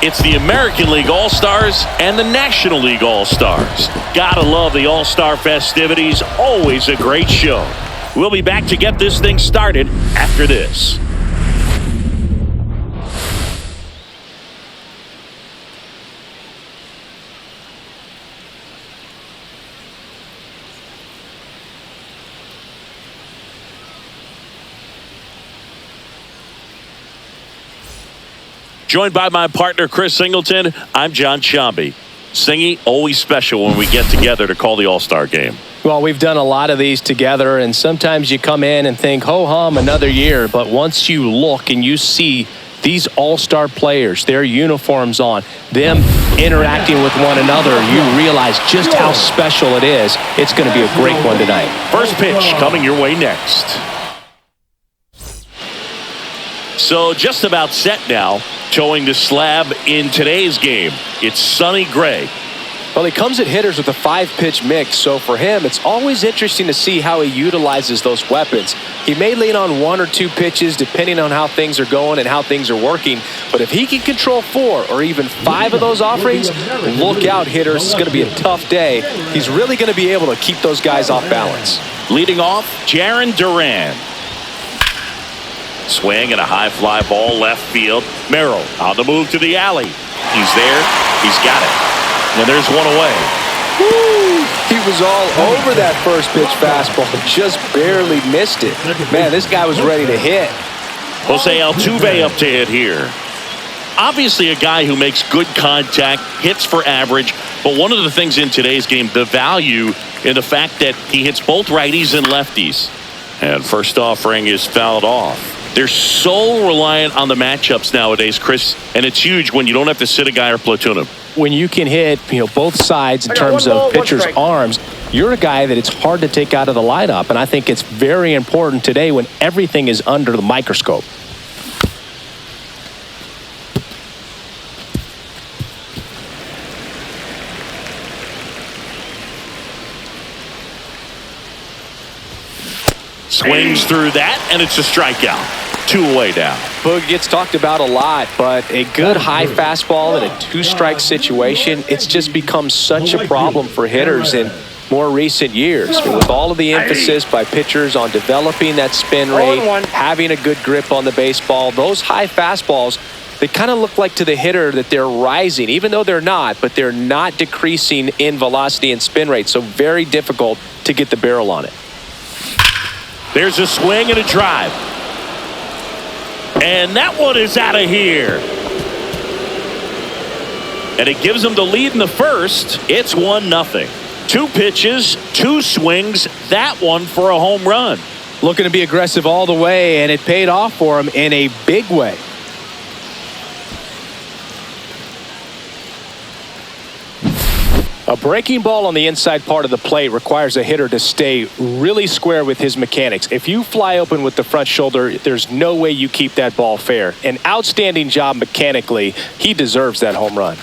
It's the American League All-Stars and the National League All-Stars. Gotta love the All-Star festivities. Always a great show. We'll be back to get this thing started after this. Joined by my partner, Chris Singleton, I'm John Shambi. Singy, always special when we get together to call the All-Star game. Well, we've done a lot of these together, and sometimes you come in and think, ho-hum, another year. But once you look and you see these All-Star players, their uniforms on, them interacting with one another, you realize just how special it is. It's going to be a great one tonight. First pitch coming your way next. So just about set now. Showing the slab in today's game. It's Sonny Gray. Well, he comes at hitters with a 5-pitch mix, so for him, it's always interesting to see how he utilizes those weapons. He may lean on 1 or 2 pitches depending on how things are going and how things are working, but if he can control 4 or even 5 of those offerings, look out, hitters. It's going to be a tough day. He's really going to be able to keep those guys off balance. Leading off, Jarren Duran. Swing and a high fly ball left field. Merrill on the move to the alley. He's there. He's got it. And there's one away. Woo! He was all over that first pitch fastball. Just barely missed it. Man, this guy was ready to hit. Jose Altuve up to hit here. Obviously a guy who makes good contact, hits for average. But one of the things in today's game, the value in the fact that he hits both righties and lefties. And first offering is fouled off. They're so reliant on the matchups nowadays, Chris, and it's huge when you don't have to sit a guy or platoon him. When you can hit, both sides in terms of pitchers' arms, you're a guy that it's hard to take out of the lineup, and I think it's very important today when everything is under the microscope. Swings through that, and it's a strikeout. 2 away now. Boog gets talked about a lot, but a good high fastball in a 2-strike situation, it's just become such a problem for hitters in more recent years. With all of the emphasis by pitchers on developing that spin rate, having a good grip on the baseball, those high fastballs, they kind of look like to the hitter that they're rising, even though they're not, but they're not decreasing in velocity and spin rate, so very difficult to get the barrel on it. There's a swing and a drive. And that one is out of here. And it gives them the lead in the first. It's 1-0. 2 pitches, 2 swings. That one for a home run. Looking to be aggressive all the way, and it paid off for him in a big way. A breaking ball on the inside part of the plate requires a hitter to stay really square with his mechanics. If you fly open with the front shoulder, there's no way you keep that ball fair. An outstanding job mechanically. He deserves that home run.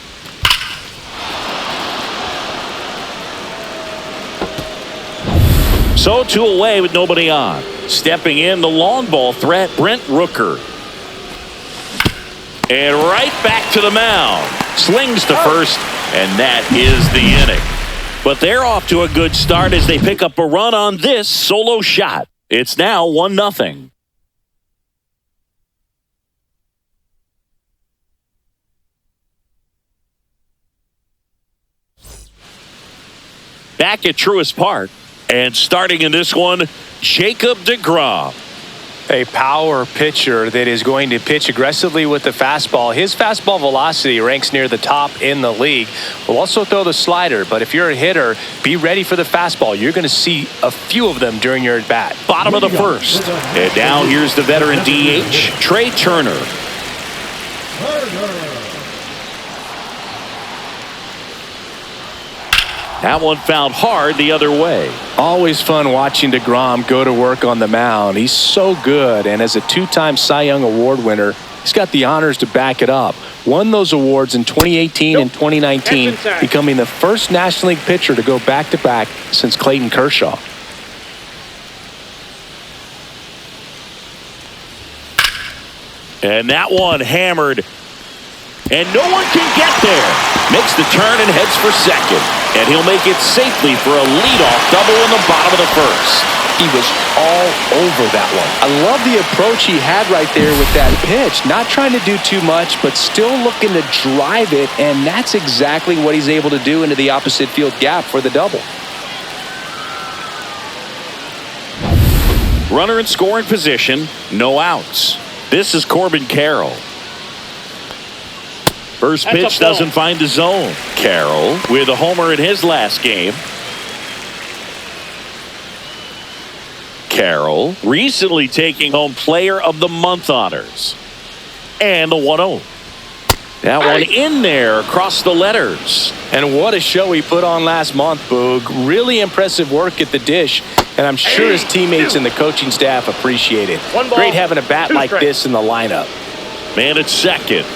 So 2 away with nobody on. Stepping in, the long ball threat, Brent Rooker. And right back to the mound. Slings to first, and that is the inning. But they're off to a good start as they pick up a run on this solo shot. It's now 1-0. Back at Truist Park, and starting in this one, Jacob deGrom. A power pitcher that is going to pitch aggressively with the fastball. His fastball velocity ranks near the top in the league. Will also throw the slider, but if you're a hitter, be ready for the fastball. You're going to see a few of them during your at-bat. Bottom of the first. And now here's the veteran DH, Trey Turner. That one fouled hard the other way. Always fun watching deGrom go to work on the mound. He's so good, and as a 2-time Cy Young Award winner, he's got the honors to back it up. Won those awards in 2018 and 2019, becoming the first National League pitcher to go back-to-back since Clayton Kershaw. And that one hammered. and no one can get there. Makes the turn and heads for second, and he'll make it safely for a leadoff double in the bottom of the first. He was all over that one. I love the approach he had right there with that pitch. Not trying to do too much, but still looking to drive it, and that's exactly what he's able to do into the opposite field gap for the double. Runner in scoring position, no outs. This is Corbin Carroll. First pitch doesn't find the zone. Carroll with a homer in his last game. Carroll recently taking home Player of the Month honors. And the 1-0. That one in there across the letters. And what a show he put on last month, Boog. Really impressive work at the dish, and I'm sure his teammates and the coaching staff appreciate it. Great having a bat like this in the lineup. Man at second.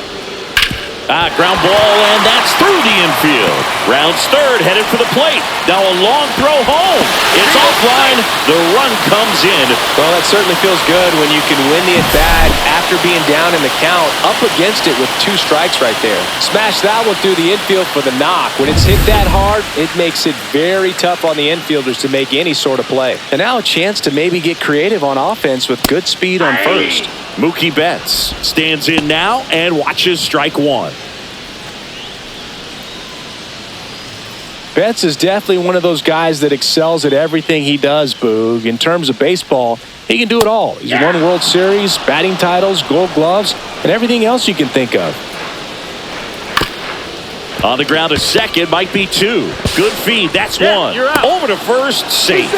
Ground ball, and that's through the infield. Rounds third, headed for the plate. Now a long throw home. It's offline. The run comes in. Well, that certainly feels good when you can win the at-bat after being down in the count, up against it with 2 strikes right there. Smash that one through the infield for the knock. When it's hit that hard, it makes it very tough on the infielders to make any sort of play. And now a chance to maybe get creative on offense with good speed on first. Mookie Betts stands in now and watches strike one. Betts is definitely one of those guys that excels at everything he does, Boog. In terms of baseball, he can do it all. He's won World Series, batting titles, Gold Gloves, and everything else you can think of. On the ground to second, might be 2. Good feed, that's one. You're out. Over to first, safe.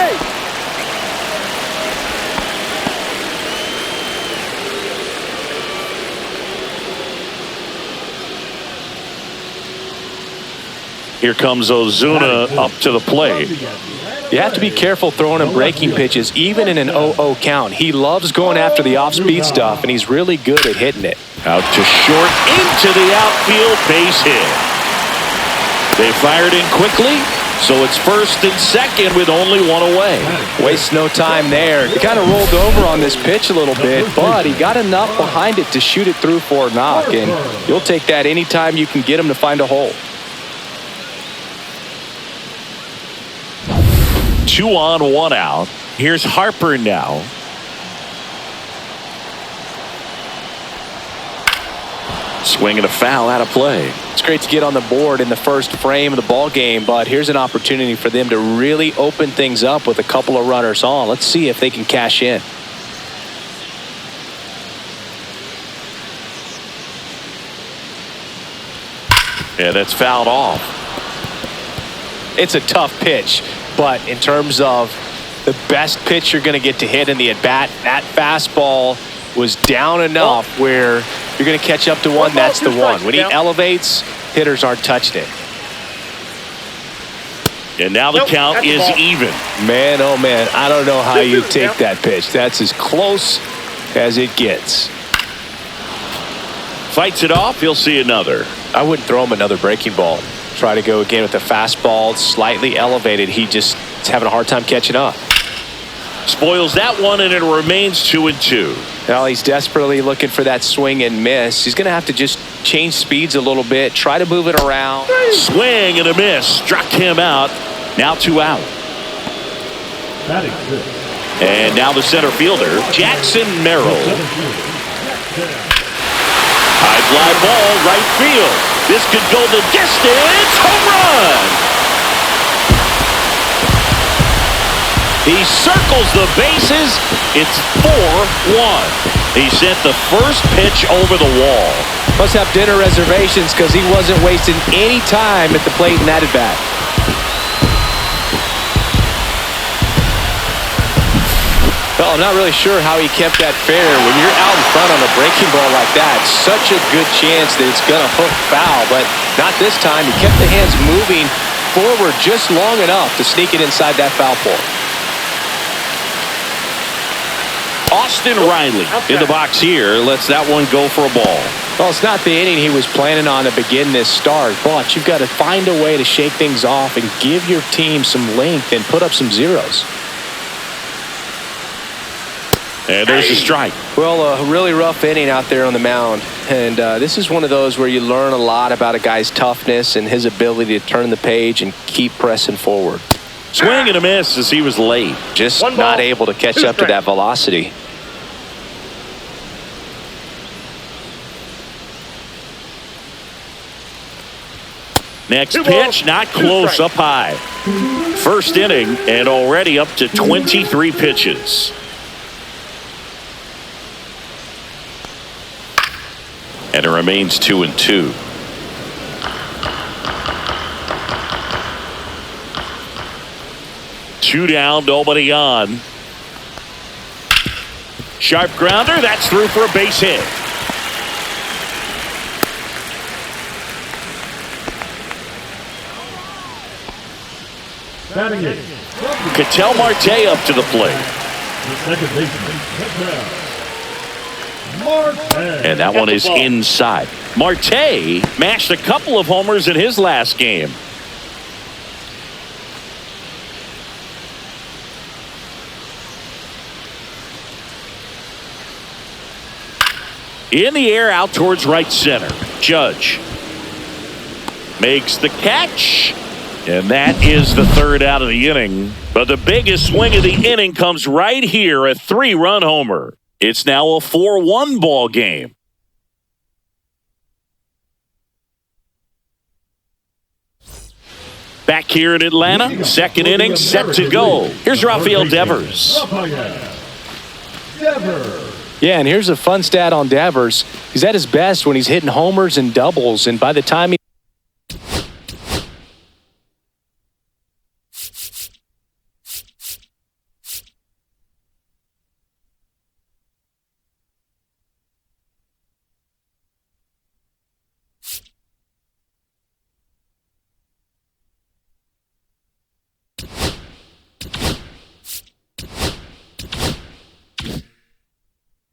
Here comes Ozuna up to the plate. You have to be careful throwing him breaking pitches, even in an 0-0 count. He loves going after the off-speed stuff, and he's really good at hitting it. Out to short, into the outfield, base hit. They fired in quickly, so it's first and second with only one away. Wastes no time there. He kind of rolled over on this pitch a little bit, but he got enough behind it to shoot it through for a knock, and you'll take that anytime you can get him to find a hole. 2 on, 1 out. Here's Harper now. Swing and a foul out of play. It's great to get on the board in the first frame of the ball game, but here's an opportunity for them to really open things up with a couple of runners on. Let's see if they can cash in. Yeah, that's fouled off. It's a tough pitch, but in terms of the best pitch you're going to get to hit in the at-bat, that fastball was down enough where you're going to catch up to one, that's the one. When he elevates, hitters aren't touching it. And now the count is even. Man, oh man, I don't know how you take that pitch. That's as close as it gets. Fights it off, he'll see another. I wouldn't throw him another breaking ball. Try to go again with the fastball, slightly elevated. He just is having a hard time catching up. Spoils that one, and it remains 2-2. Now he's desperately looking for that swing and miss. He's going to have to just change speeds a little bit, try to move it around. Swing and a miss, struck him out. Now 2 out. And now the center fielder, Jackson Merrill. High fly ball, right field. This could go the distance. Home run! He circles the bases. It's 4-1. He sent the first pitch over the wall. Must have dinner reservations because he wasn't wasting any time at the plate in that at-bat. Well, I'm not really sure how he kept that fair. When you're out in front on a breaking ball like that, such a good chance that it's going to hook foul, but not this time. He kept the hands moving forward just long enough to sneak it inside that foul pole. Austin Riley in the box here lets that one go for a ball. Well, it's not the inning he was planning on to begin this start, but you've got to find a way to shake things off and give your team some length and put up some zeros. And there's a strike. Well, a really rough inning out there on the mound. And this is one of those where you learn a lot about a guy's toughness and his ability to turn the page and keep pressing forward. Swing and a miss as he was late. Just not able to catch up to that velocity. Next pitch, not close, up high. First inning and already up to 23 pitches. And it remains 2-2. Two down, nobody on. Sharp grounder, that's through for a base hit. Ketel Marte up to the plate. And that one is inside. Marte mashed a couple of homers in his last game. In the air, out towards right center. Judge makes the catch. And that is the third out of the inning. But the biggest swing of the inning comes right here, a 3-run homer. It's now a 4-1 ball game. Back here in Atlanta, second inning set to go. Here's Rafael Devers. Yeah, and here's a fun stat on Devers. He's at his best when he's hitting homers and doubles, and by the time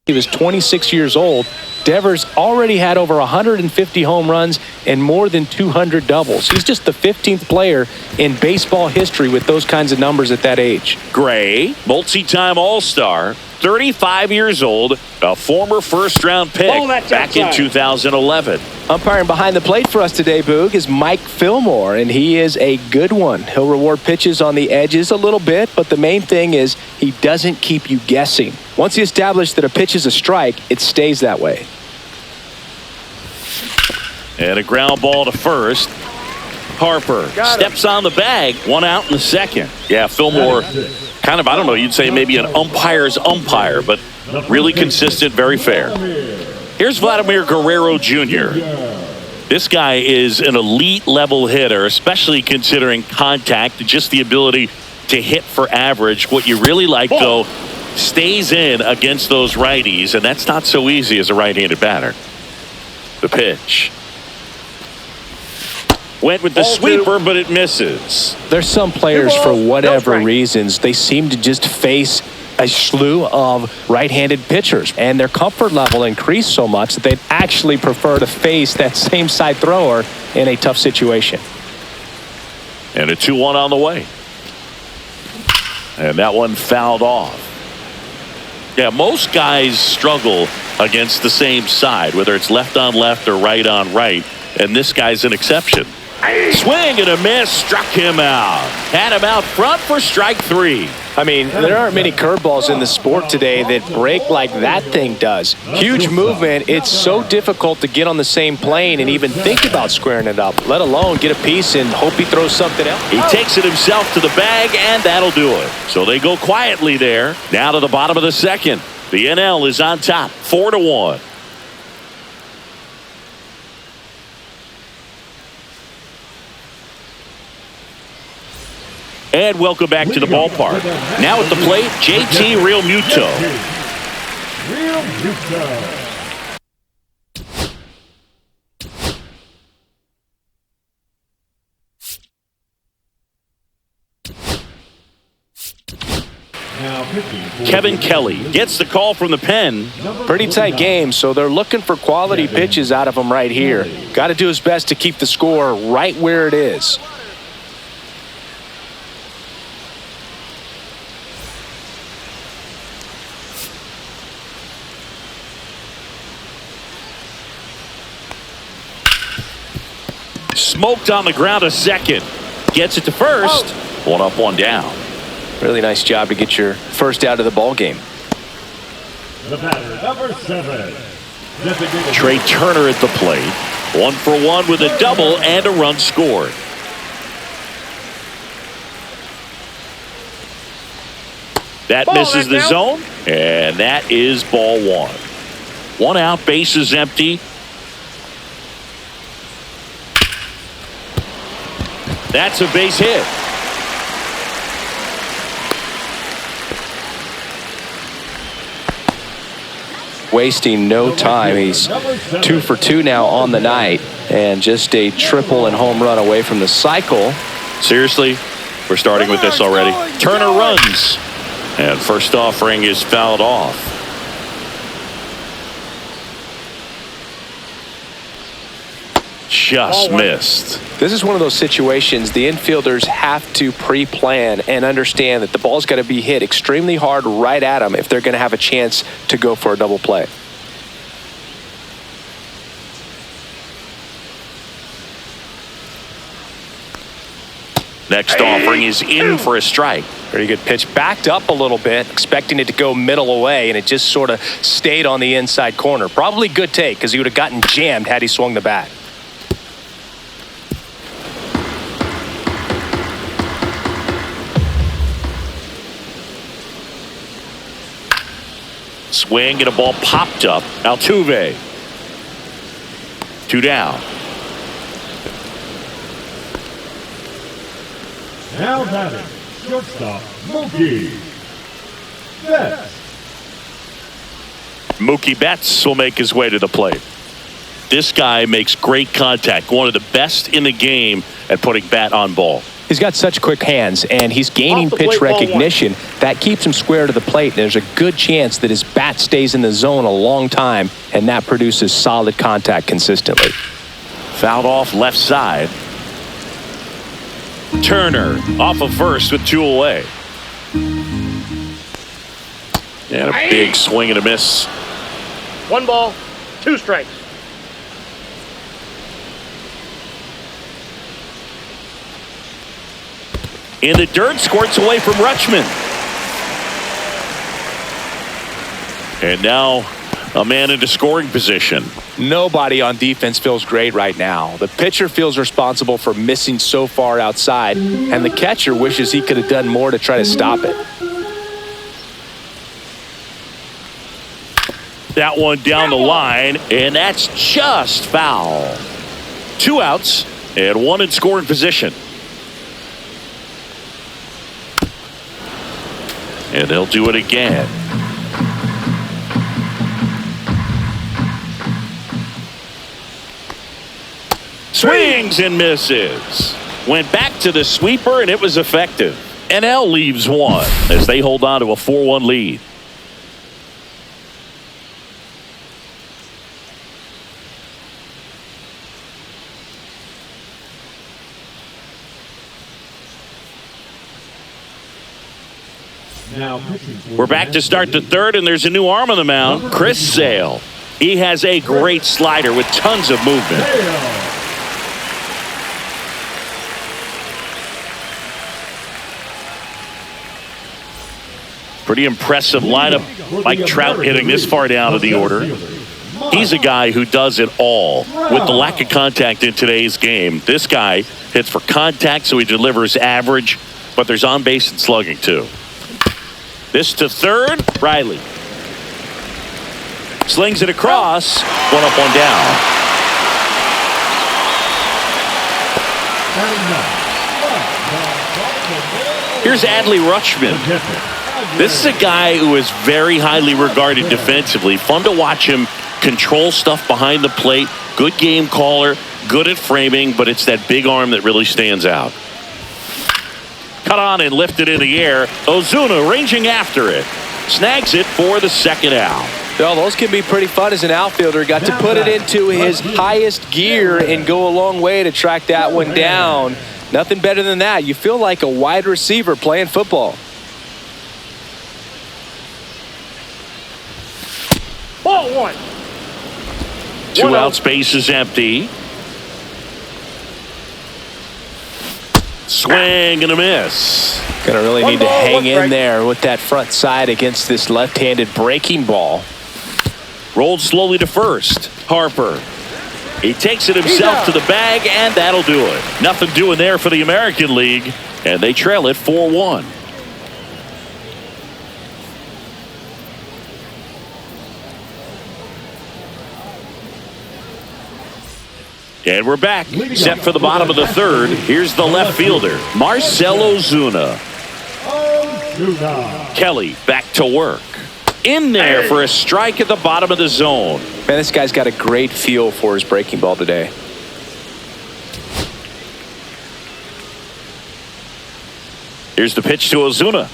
he was 26 years old, Devers already had over 150 home runs and more than 200 doubles. He's just the 15th player in baseball history with those kinds of numbers at that age. Gray, multi-time All-Star, 35 years old, a former first-round pick back in 2011. Umpiring behind the plate for us today, Boog, is Mike Fillmore, and he is a good one. He'll reward pitches on the edges a little bit, but the main thing is he doesn't keep you guessing. Once he established that a pitch is a strike, it stays that way. And a ground ball to first. Harper steps on the bag, one out in the second. Yeah, Fillmore, kind of, I don't know, you'd say maybe an umpire's umpire, but really consistent, very fair. Here's Vladimir Guerrero Jr. This guy is an elite level hitter, especially considering contact, just the ability to hit for average. What you really like, though, stays in against those righties, and that's not so easy as a right-handed batter. The pitch. Went with the sweeper, but it misses. There's some players, for whatever reasons, they seem to just face a slew of right-handed pitchers, and their comfort level increased so much that they'd actually prefer to face that same side thrower in a tough situation. And a 2-1 on the way. And that one fouled off. Yeah, most guys struggle against the same side, whether it's left on left or right on right, and this guy's an exception. Swing and a miss, struck him out. Had him out front for strike 3. I mean, there aren't many curveballs in the sport today that break like that thing does. Huge movement. It's so difficult to get on the same plane and even think about squaring it up, let alone get a piece and hope he throws something else. He takes it himself to the bag, and that'll do it. So they go quietly there. Now to the bottom of the second. The NL is on top, 4-1. And welcome back to the ballpark. Now at the plate, JT Realmuto. Kevin Kelly gets the call from the pen. Pretty tight game, so they're looking for quality pitches out of him right here. Got to do his best to keep the score right where it is. Smoked on the ground a second. Gets it to first. One up, one down. Really nice job to get your first out of the ball game. The batter, number 7. Trey Turner at the plate. 1 for 1 with a double and a run scored. That misses the zone, and that is ball 1. 1 out, bases empty. That's a base hit. Wasting no time. He's 2 for 2 now on the night, and just a triple and home run away from the cycle. Seriously, we're starting with this already. Turner runs, and first offering is fouled off. Just missed. This is one of those situations the infielders have to pre-plan and understand that the ball's got to be hit extremely hard right at them if they're going to have a chance to go for a double play. Next offering is in for a strike. Very good pitch. Backed up a little bit, expecting it to go middle away, and it just sort of stayed on the inside corner. Probably good take, because he would have gotten jammed had he swung the bat. Swing and a ball popped up. Altuve. 2 down. Now batting, shortstop, Mookie Betts. Mookie Betts will make his way to the plate. This guy makes great contact. One of the best in the game at putting bat on ball. He's got such quick hands, and he's gaining pitch recognition. That keeps him square to the plate, and there's a good chance that his bat stays in the zone a long time, and that produces solid contact consistently. Fouled off left side. Turner off of first with 2 away. And a big swing and a miss. 1 ball, 2 strikes. In the dirt, squirts away from Rutschman. And now a man into scoring position. Nobody on defense feels great right now. The pitcher feels responsible for missing so far outside, and the catcher wishes he could have done more to try to stop it. That one down the line, and that's just foul. 2 outs and 1 in scoring position. And they'll do it again. Swings and misses. Went back to the sweeper, and it was effective. NL leaves 1 as they hold on to a 4-1 lead. We're back to start the 3rd, and there's a new arm on the mound, Chris Sale. He has a great slider with tons of movement. Pretty impressive lineup. Mike Trout hitting this far down to the order. He's a guy who does it all. With the lack of contact in today's game, this guy hits for contact, so he delivers average, but there's on base and slugging too. This to third, Riley. Slings it across, 1 up, 1 down. Here's Adley Rutschman. This is a guy who is very highly regarded defensively. Fun to watch him control stuff behind the plate. Good game caller, good at framing, but it's that big arm that really stands out. Cut on and lifted in the air. Ozuna ranging after it. Snags it for the 2nd out. Well, those can be pretty fun as an outfielder. Got to put it into his highest gear and go a long way to track that one down. Nothing better than that. You feel like a wide receiver playing football. Ball 1. 2 outs, base is empty. Swing and a miss. Gonna really One need to ball, hang one in strike. there with that front side against this left-handed breaking ball. Rolled slowly to first. Harper. He takes it himself to the bag, and that'll do it. Nothing doing there for the American League, and they trail it 4-1. And we're back. Set for the bottom of the third. Here's the left fielder, Marcell Ozuna. Kelly back to work. In there for a strike at the bottom of the zone. Man, this guy's got a great feel for his breaking ball today. Here's the pitch to Ozuna.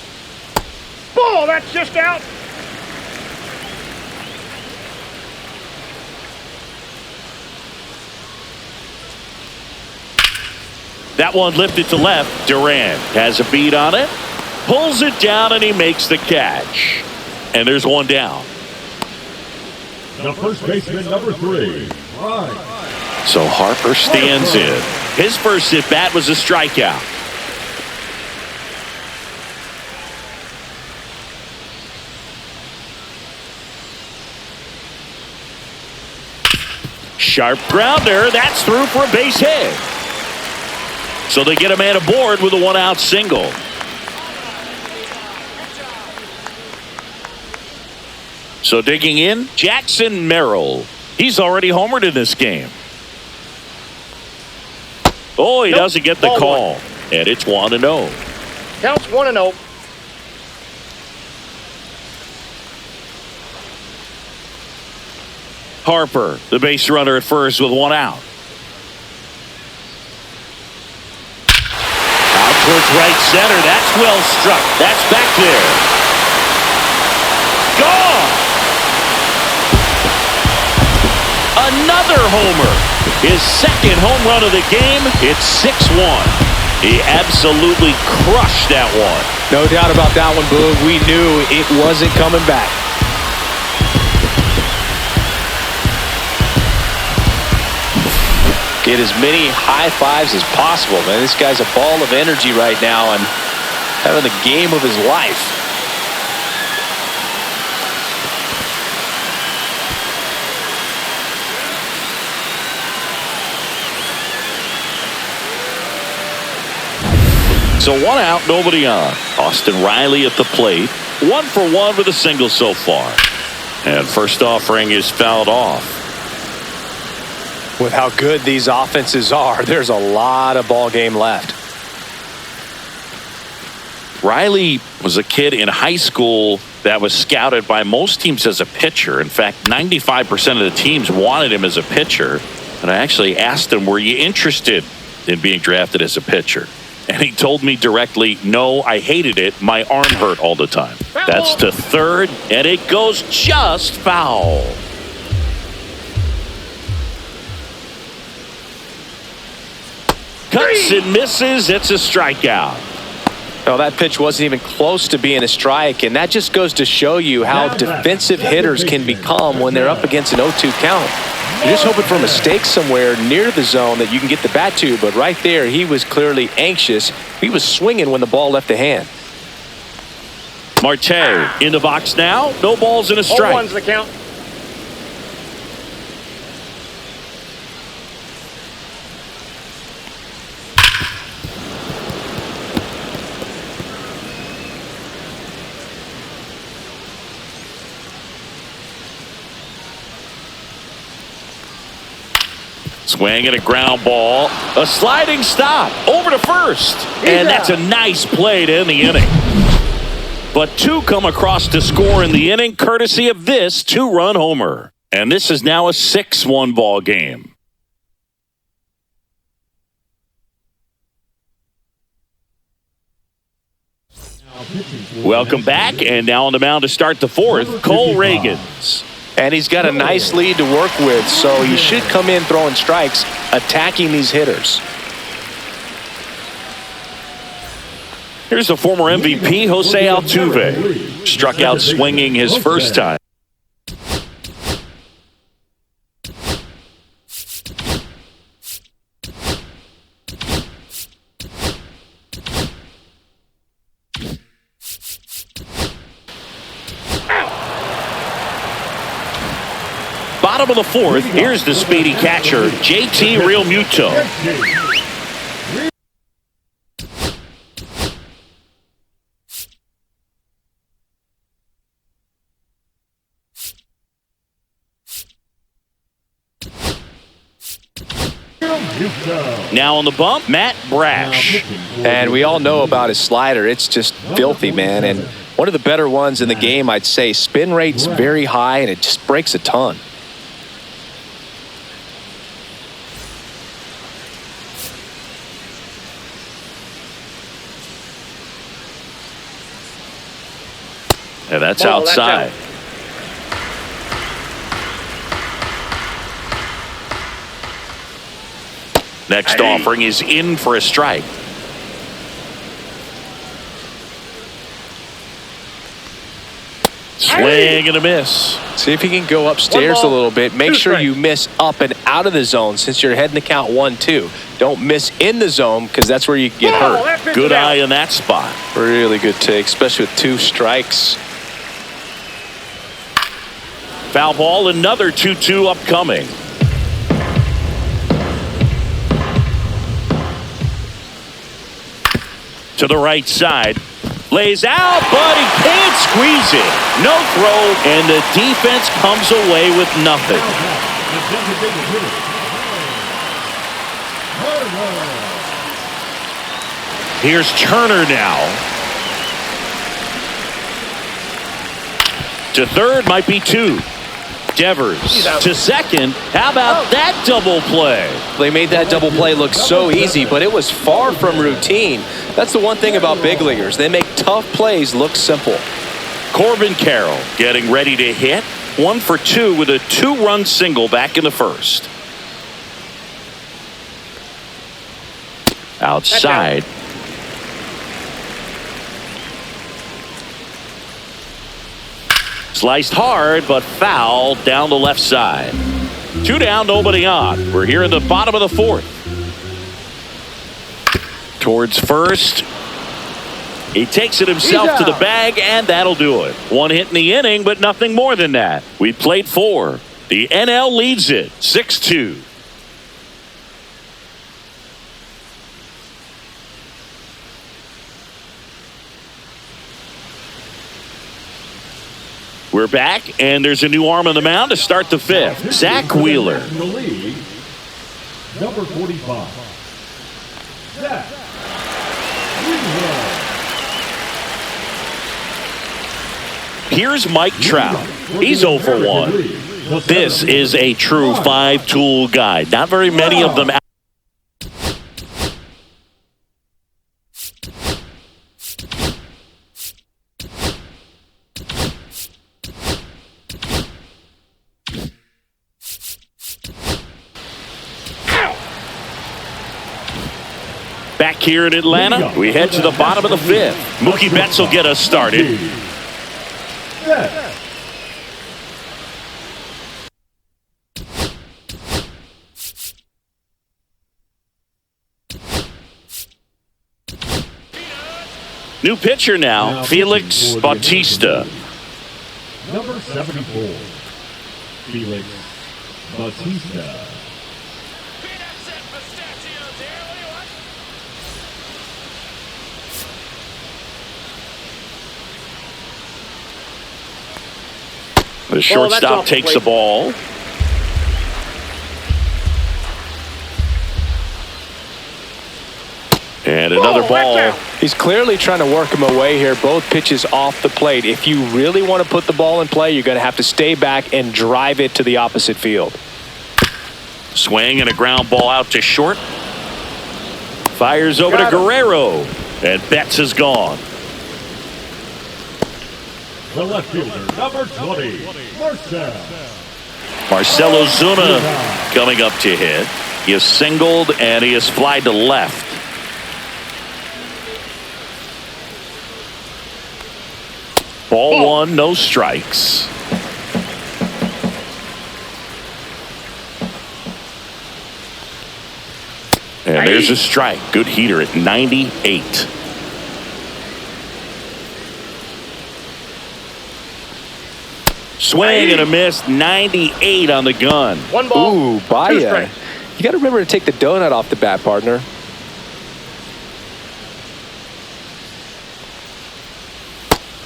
Ball, that's just out. That one lifted to left. Duran has a beat on it. Pulls it down, and he makes the catch. And there's one down. The first baseman, number 3, Ryan. So Harper stands in. His first at bat was a strikeout. Sharp grounder. That's through for a base hit. So they get a man aboard with a one-out single. So digging in, Jackson Merrill. He's already homered in this game. Oh, he doesn't get the Ball call. And it's 1-0. Counts 1-0. Harper, the base runner at first with one out. Out towards right center. That's well struck. That's back there. Gone. Another homer. His second home run of the game. It's 6-1. He absolutely crushed that one. No doubt about that one, Boog. We knew it wasn't coming back. Get as many high fives as possible, man. This guy's a ball of energy right now and having the game of his life. So one out, nobody on. Austin Riley at the plate. 1 for 1 with a single so far. And first offering is fouled off. With how good these offenses are, there's a lot of ball game left. Riley was a kid in high school that was scouted by most teams as a pitcher. In fact, 95% of the teams wanted him as a pitcher. And I actually asked him, were you interested in being drafted as a pitcher? And he told me directly, no, I hated it. My arm hurt all the time. That's to third, and it goes just foul. Cuts and misses. It's a strikeout. No, that pitch wasn't even close to being a strike, and that just goes to show you how defensive hitters can become when they're up against an 0-2 count. You're just hoping for a mistake somewhere near the zone that you can get the bat to, but right there, he was clearly anxious. He was swinging when the ball left the hand. Marte in the box now. No balls and a strike. 0-1's the count. Swing and a ground ball. A sliding stop over to first. And that's a nice play to end the inning. But two come across to score in the inning courtesy of this two-run homer. And this is now a 6-1 ball game. Welcome back, and now on the mound to start the fourth, Cole Reagans. And he's got a nice lead to work with, so he should come in throwing strikes, attacking these hitters. Here's the former MVP, Jose Altuve. Struck out swinging his first time. bottom of the fourth, here's the speedy catcher, JT Realmuto. Now on the bump, Matt Brash. And we all know about his slider. It's just filthy, man. And one of the better ones in the game, I'd say. Spin rate's very high, and it just breaks a ton. Yeah, that's outside. Next offering is in for a strike. Swing and a miss. See if you can go upstairs a little bit. Make sure you miss up and out of the zone since you're heading to count 1-2. Don't miss in the zone because that's where you get hurt. Good eye in that spot. Really good take, especially with 2 strikes. Foul ball, another 2-2 upcoming. To the right side. Lays out, but he can't squeeze it. No throw, and the defense comes away with nothing. Here's Turner now. To third, might be 2. Devers to second. How about that double play? They made that double play look so easy, but it was far from routine. That's the one thing about big leaguers. They make tough plays look simple. Corbin Carroll getting ready to hit. 1 for 2 with a 2-run single back in the first. Outside. Sliced hard, but foul down the left side. 2 down, nobody on. We're here in the bottom of the fourth. Towards first. He takes it himself to the bag, and that'll do it. 1 hit in the inning, but nothing more than that. We played 4. The NL leads it 6-2. We're back, and there's a new arm on the mound to start the fifth. Zach Wheeler. Number 45. Zach Wheeler. Here's Mike Trout. He's 0 for 1. This is a true 5-tool guy. Not very many of them. Back here in Atlanta, we head to the bottom of the fifth. Mookie Betts will get us started. New pitcher now, Felix Bautista. Number 74. Felix Bautista. The shortstop takes the ball. And another ball. He's clearly trying to work him away here. Both pitches off the plate. If you really want to put the ball in play, you're going to have to stay back and drive it to the opposite field. Swing and a ground ball out to short. Fires over to Guerrero. And Betts is gone. The left fielder, number 20, Marcell Ozuna coming up to hit. He is singled and he is flied to left. Ball 1, no strikes. And there's a strike. Good heater at 98. Swing and a miss, 98 on the gun. One ball. Ooh, Two Baya. strikes. You got to remember to take the donut off the bat, partner.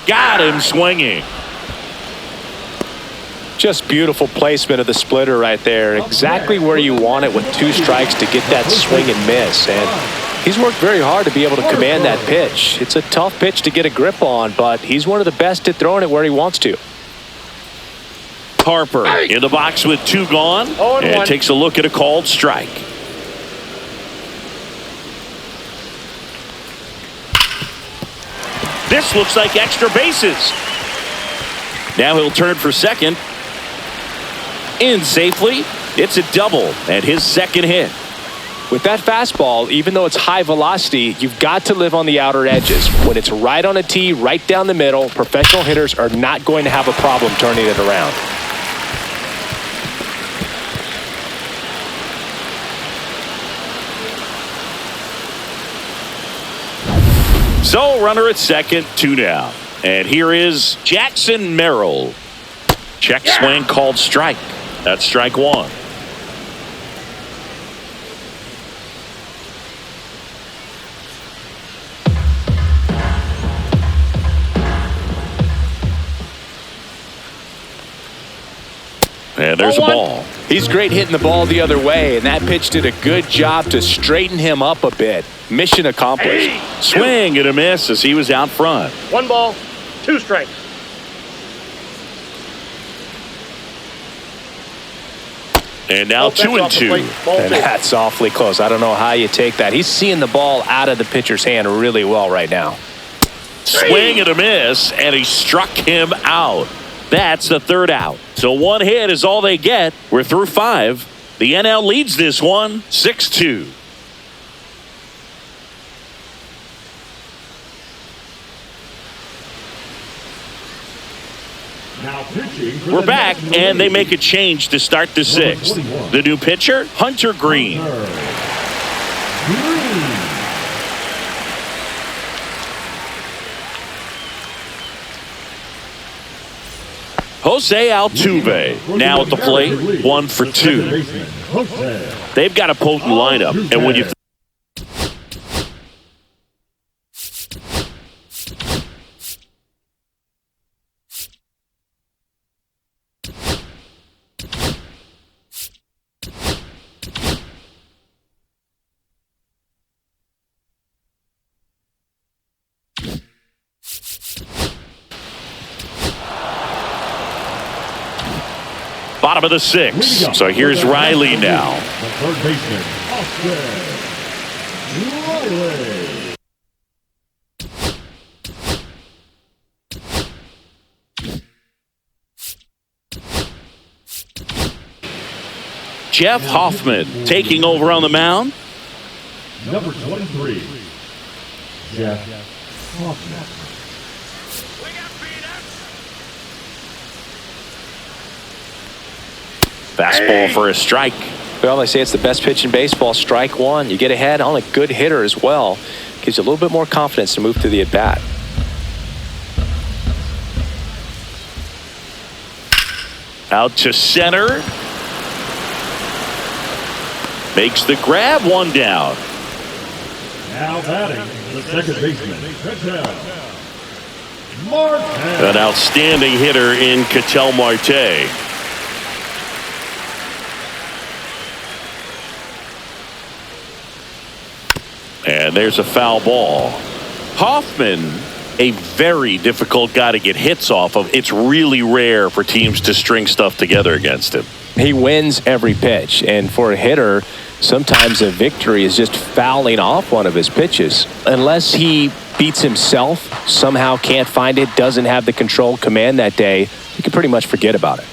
Got him swinging. Just beautiful placement of the splitter right there. Exactly where you want it with 2 strikes to get that swing and miss. And he's worked very hard to be able to command that pitch. It's a tough pitch to get a grip on, but he's one of the best at throwing it where he wants to. Harper in the box with 2 gone, and takes a look at a called strike. This looks like extra bases. Now he'll turn for second. In safely. It's a double and his second hit. With that fastball, even though it's high velocity, you've got to live on the outer edges. When it's right on a tee, right down the middle, professional hitters are not going to have a problem turning it around. So runner at second, 2 down. And here is Jackson Merrill. Check swing called strike. That's strike 1. And there's a ball. He's great hitting the ball the other way, and that pitch did a good job to straighten him up a bit. Mission accomplished. Swing and a miss as he was out front. 1 ball. 2 strikes. And now 2-2. And that's awfully close. I don't know how you take that. He's seeing the ball out of the pitcher's hand really well right now. Swing and a miss, and he struck him out. That's the 3rd out. So 1 hit is all they get. We're through 5. The NL leads this one 6-2. We're back, and they make a change to start the 6th. The new pitcher, Hunter Green. Jose Altuve now at the plate, 1 for 2. They've got a potent lineup, and when you bottom of the 6th. So here's Riley now. The third baseman, Riley. Jeff Hoffman taking over on the mound. Number 23, Jeff Hoffman. Fastball for a strike. Well, they say it's the best pitch in baseball. Strike 1. You get ahead on a good hitter as well. Gives you a little bit more confidence to move to the at-bat. Out to center. Makes the grab, 1 down. Now batting, the second baseman, Marte. An outstanding hitter in Ketel Marte. And there's a foul ball. Hoffman, a very difficult guy to get hits off of. It's really rare for teams to string stuff together against him. He wins every pitch, and for a hitter, sometimes a victory is just fouling off one of his pitches. Unless he beats himself, somehow can't find it, doesn't have the controlled command that day, you can pretty much forget about it.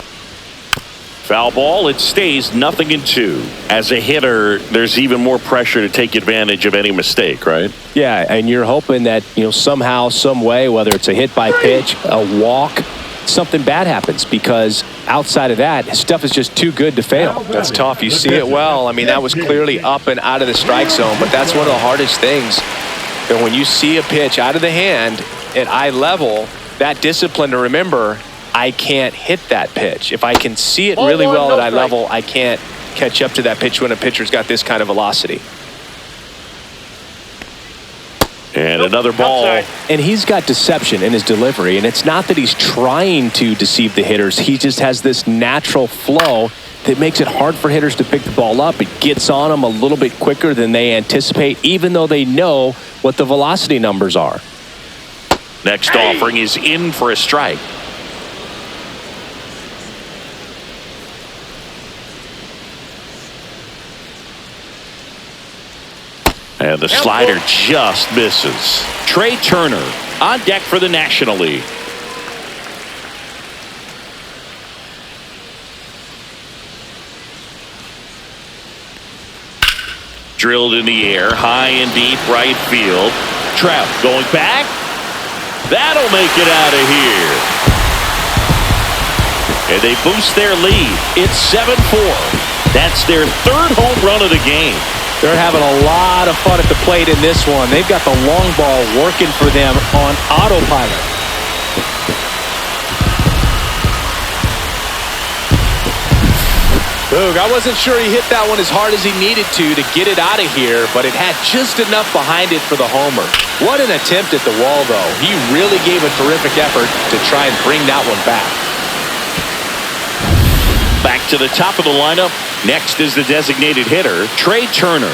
Foul ball, it stays 0-2. As a hitter, there's even more pressure to take advantage of any mistake, right? Yeah, and you're hoping that, somehow, some way, whether it's a hit by pitch, a walk, something bad happens, because outside of that, stuff is just too good to fail. That's tough. You see it well. I mean, that was clearly up and out of the strike zone, but that's one of the hardest things. And when you see a pitch out of the hand at eye level, that discipline to remember, I can't hit that pitch. If I can see it Ball really one, well no at eye strike. level, I can't catch up to that pitch when a pitcher's got this kind of velocity. And another ball. Outside. And he's got deception in his delivery, and it's not that he's trying to deceive the hitters. He just has this natural flow that makes it hard for hitters to pick the ball up. It gets on them a little bit quicker than they anticipate, even though they know what the velocity numbers are. Next offering is in for a strike. And the slider just misses. Trey Turner on deck for the National League. Drilled in the air, high and deep right field. Trout going back. That'll make it out of here. And they boost their lead. It's 7-4. That's their third home run of the game. They're having a lot of fun at the plate in this one. They've got the long ball working for them on autopilot. Boog, I wasn't sure he hit that one as hard as he needed to get it out of here, but it had just enough behind it for the homer. What an attempt at the wall, though. He really gave a terrific effort to try and bring that one back. Back to the top of the lineup. Next is the designated hitter, Trey Turner.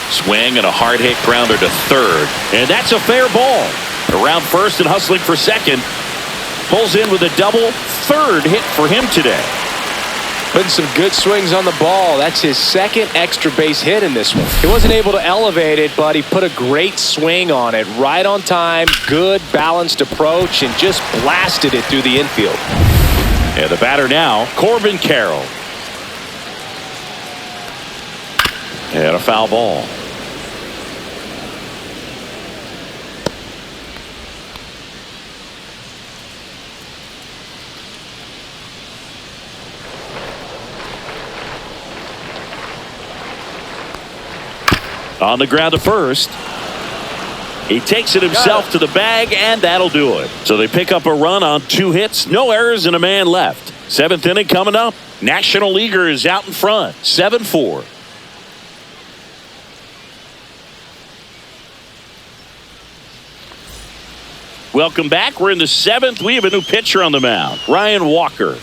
Swing and a hard hit grounder to third. And that's a fair ball. Around first and hustling for second. Pulls in with a double. Third hit for him today. Putting some good swings on the ball. That's his second extra base hit in this one. He wasn't able to elevate it, but he put a great swing on it. Right on time, good balanced approach, and just blasted it through the infield. And the batter now, Corbin Carroll. And a foul ball. On the ground to first. He takes it himself to the bag, and that'll do it. So they pick up a run on 2 hits, no errors, and a man left. 7th inning coming up. National Leaguers out in front, 7-4. Welcome back. We're in the 7th. We have a new pitcher on the mound, Ryan Walker.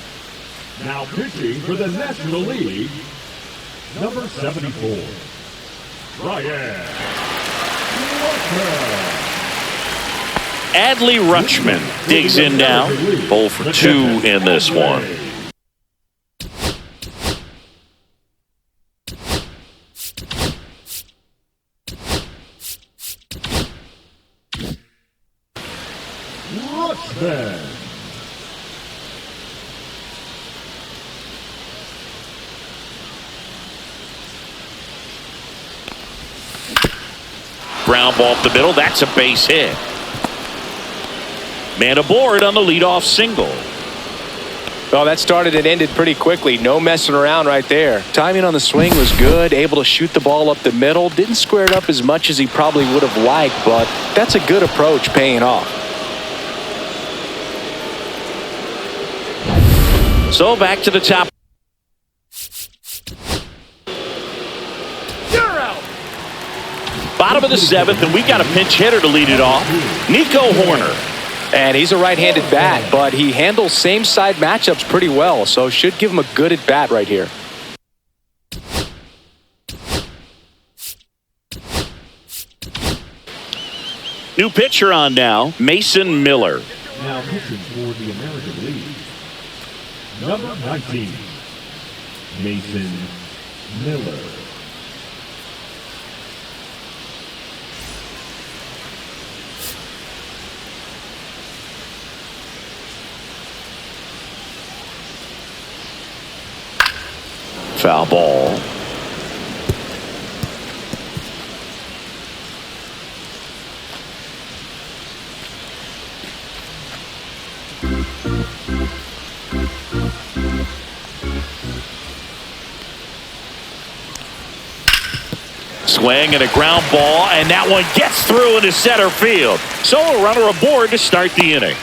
Now pitching for the National League, number 74, Ryan Walker. Adley Rutschman digs in now. 0 for 2 in this one. Rutschman. Ground ball up the middle. That's a base hit. Man aboard on the leadoff single. Well, that started and ended pretty quickly. No messing around right there. Timing on the swing was good. Able to shoot the ball up the middle. Didn't square it up as much as he probably would have liked, but that's a good approach paying off. So back to the top. Bottom of the 7th, and we got a pinch hitter to lead it off. Nico Horner. And he's a right-handed bat, but he handles same-side matchups pretty well, so should give him a good at-bat right here. New pitcher on now, Mason Miller. Now pitching for the American League, number 19, Mason Miller. Foul ball. Swing and a ground ball, and that one gets through into center field. So a runner aboard to start the inning.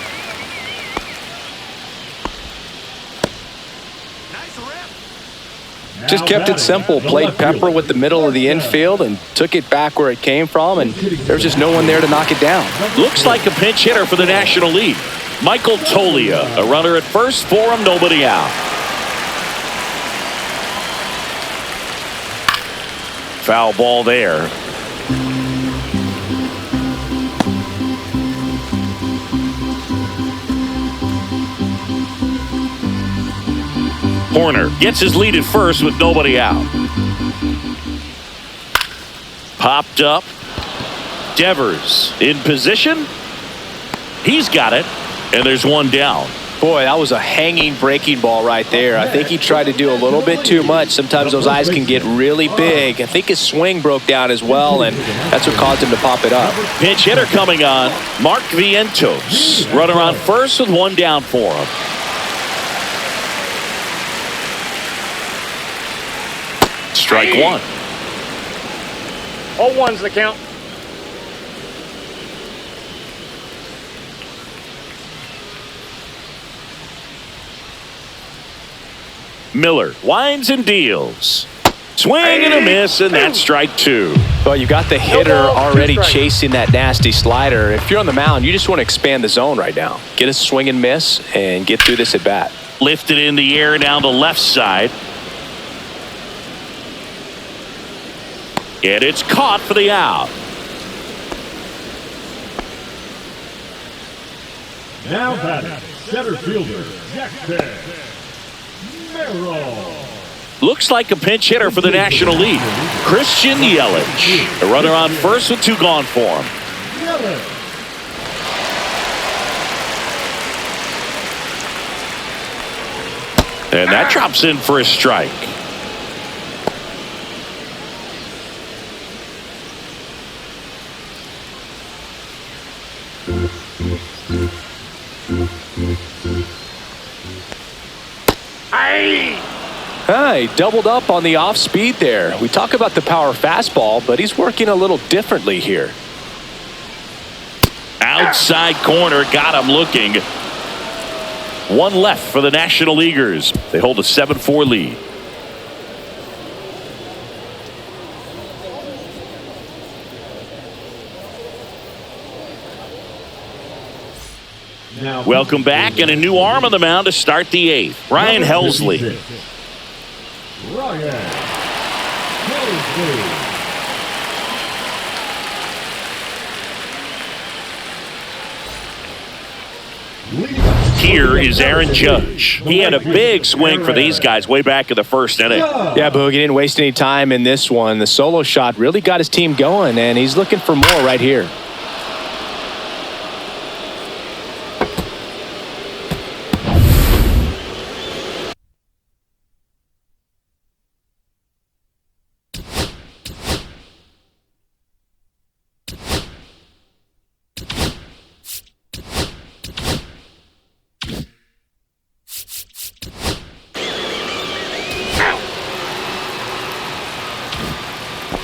Just kept it simple. Played pepper with the middle of the infield and took it back where it came from, and there was just no one there to knock it down. Looks like a pinch hitter for the National League. Michael Tolia, a runner at first for him, nobody out. Foul ball there. Horner gets his lead at first with nobody out. Popped up. Devers in position. He's got it, and there's one down. Boy, that was a hanging breaking ball right there. I think he tried to do a little bit too much. Sometimes those eyes can get really big. I think his swing broke down as well, and that's what caused him to pop it up. Pinch hitter coming on, Mark Vientos. Runner on first with one down for him. Strike one. 0-1's the count. Miller winds and deals. Swing and a miss, and that's strike two. Well, you got the hitter already chasing that nasty slider. If you're on the mound, you just want to expand the zone right now. Get a swing and miss and get through this at bat. Lifted in the air down the left side. And it's caught for the out. Now batting, center fielder, Jackson Merrill. Looks like a pinch hitter for the National League. Christian Yelich. A runner on first with two gone for him. And that drops in for a strike. He doubled up on the off speed there. We talk about the power fastball, but he's working a little differently here. Outside corner, got him looking. One left for the National Leaguers. They hold a 7-4 lead. Welcome back, and a new arm on the mound to start the eighth. Ryan Helsley. Here is Aaron Judge. He had a big swing for these guys way back in the first inning. Yeah, Boog, he didn't waste any time in this one. The solo shot really got his team going, and he's looking for more right here.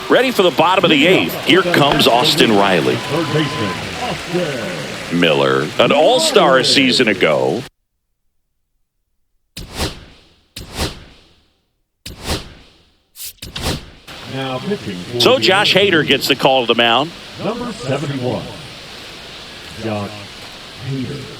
Ready for the bottom of the eighth. Here comes Austin Riley. Miller, an all-star a season ago. So Josh Hader gets the call to the mound. Number 71, Josh Hader.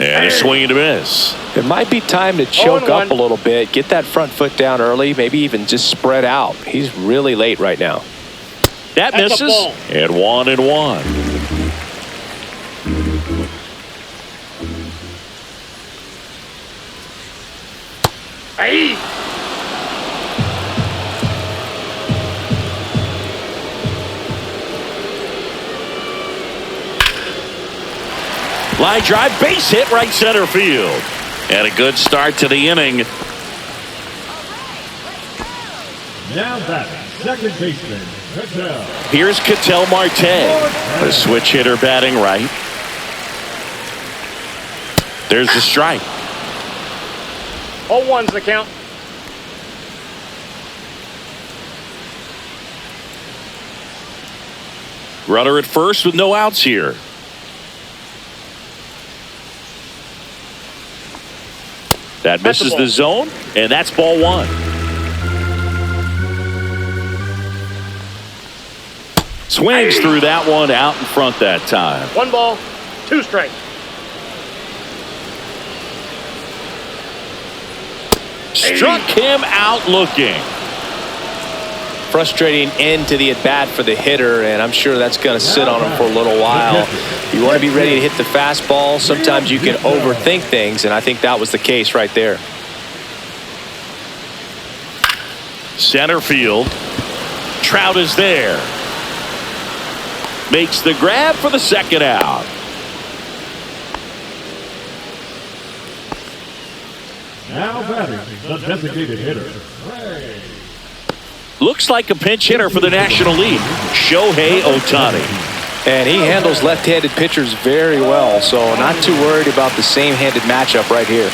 And a swing and a miss. It might be time to choke up a little bit, get that front foot down early, maybe even just spread out. He's really late right now. That misses. And 1-1. Hey! Line drive, base hit, right center field. And a good start to the inning. Now batting, second baseman, Cattell. Here's Cattell Marte, a switch hitter batting right. There's the strike. 0-1's the count. Runner at first with no outs here. That misses the zone, and that's ball one. Swings through that one out in front that time. 1 ball, 2 strikes. Struck him out looking. Frustrating end to the at-bat for the hitter, and I'm sure that's going to sit on him for a little while. You want to be ready to hit the fastball. Sometimes you can overthink things, and I think that was the case right there. Center field. Trout is there. Makes the grab for the second out. Now batting, the designated hitter, Ray. Looks like a pinch hitter for the National League, Shohei Ohtani. And he handles left-handed pitchers very well, so not too worried about the same-handed matchup right here.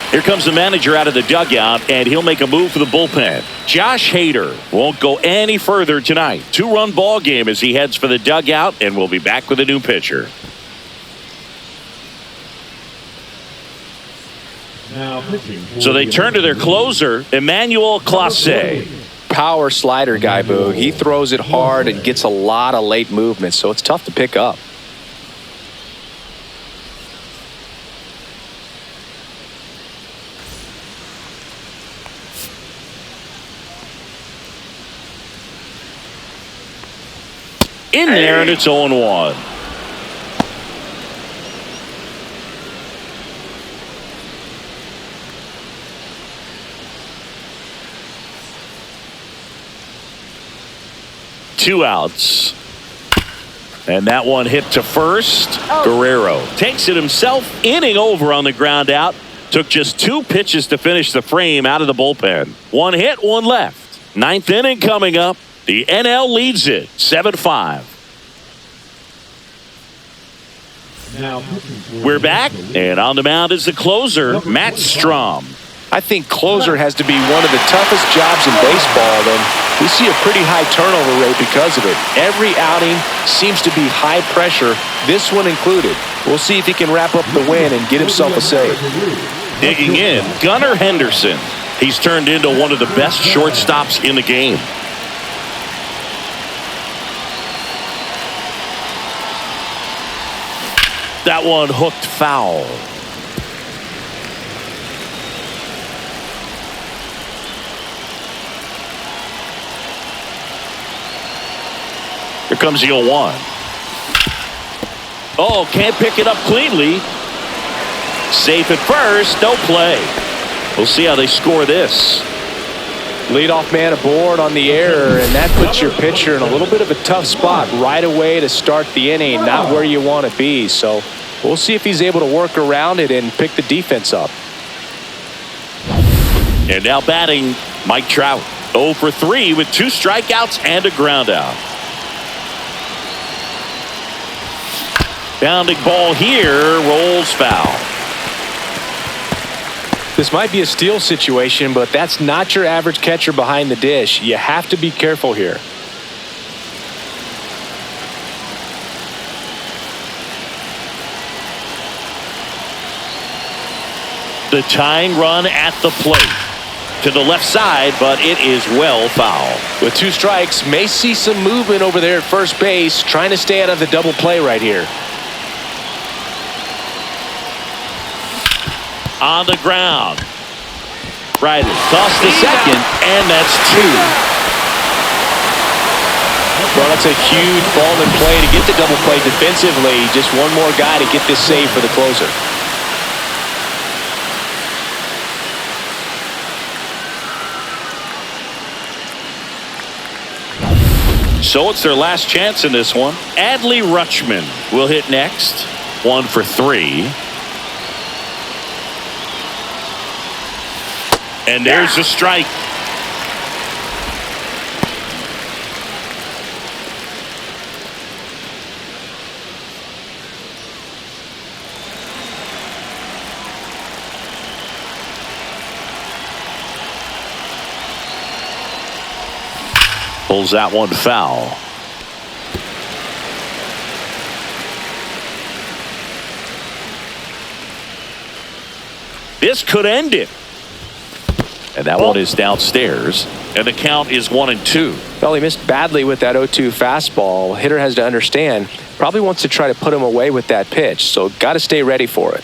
Here comes the manager out of the dugout, and he'll make a move for the bullpen. Josh Hader won't go any further tonight. 2-run ball game as he heads for the dugout, and we'll be back with a new pitcher. So they turn to their closer, Emmanuel Clase. Power slider guy, Boog. He throws it hard and gets a lot of late movement, so it's tough to pick up. In there, and it's 0-1. Two outs. And that one hit to first. Guerrero takes it himself, inning over on the ground out. Took just 2 pitches to finish the frame out of the bullpen. 1 hit, 1 left. 9th inning coming up. The NL leads it 7-5. We're back, and on the mound is the closer, Matt Strom. I think closer has to be one of the toughest jobs in baseball, and we see a pretty high turnover rate because of it. Every outing seems to be high pressure, this one included. We'll see if he can wrap up the win and get himself a save. Digging in, Gunnar Henderson. He's turned into one of the best shortstops in the game. That one hooked foul. Here comes the 0-1. Oh, can't pick it up cleanly. Safe at first, no play. We'll see how they score this. Leadoff man aboard on the error, and that puts your pitcher in a little bit of a tough spot right away to start the inning, not where you want to be. So we'll see if he's able to work around it and pick the defense up. And now batting, Mike Trout. 0 for 3 with 2 strikeouts and a ground out. Bounding ball here, rolls foul. This might be a steal situation, but that's not your average catcher behind the dish. You have to be careful here. The tying run at the plate. To the left side, but it is well foul. With 2 strikes, may see some movement over there at first base, trying to stay out of the double play right here. On the ground. Right, toss to second, and that's 2. Well, that's a huge ball in play to get the double play defensively. Just one more guy to get this save for the closer. So it's their last chance in this one. Adley Rutschman will hit next. 1 for 3. And there's a strike. Pulls that one foul. This could end it. And that one is downstairs. And the count is 1-2. Well, he missed badly with that 0-2 fastball. Hitter has to understand, probably wants to try to put him away with that pitch. So got to stay ready for it.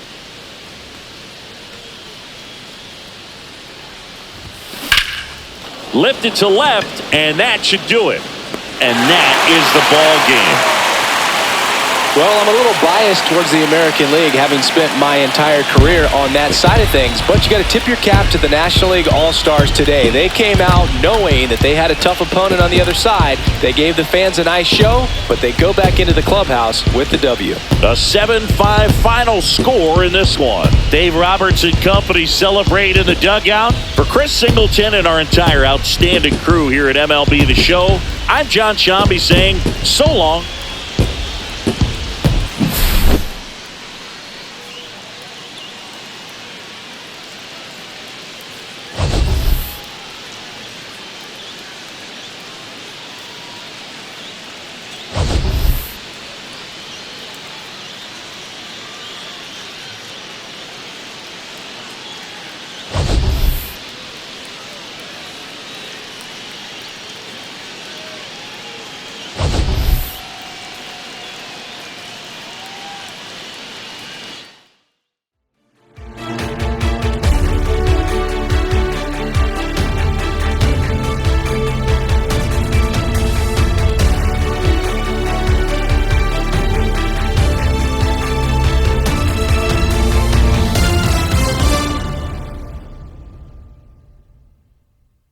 Lifted to left, and that should do it. And that is the ball game. Well, I'm a little biased towards the American League, having spent my entire career on that side of things. But you got to tip your cap to the National League All-Stars today. They came out knowing that they had a tough opponent on the other side. They gave the fans a nice show, but they go back into the clubhouse with the W. A 7-5 final score in this one. Dave Roberts and company celebrate in the dugout. For Chris Singleton and our entire outstanding crew here at MLB The Show, I'm John Shambi saying so long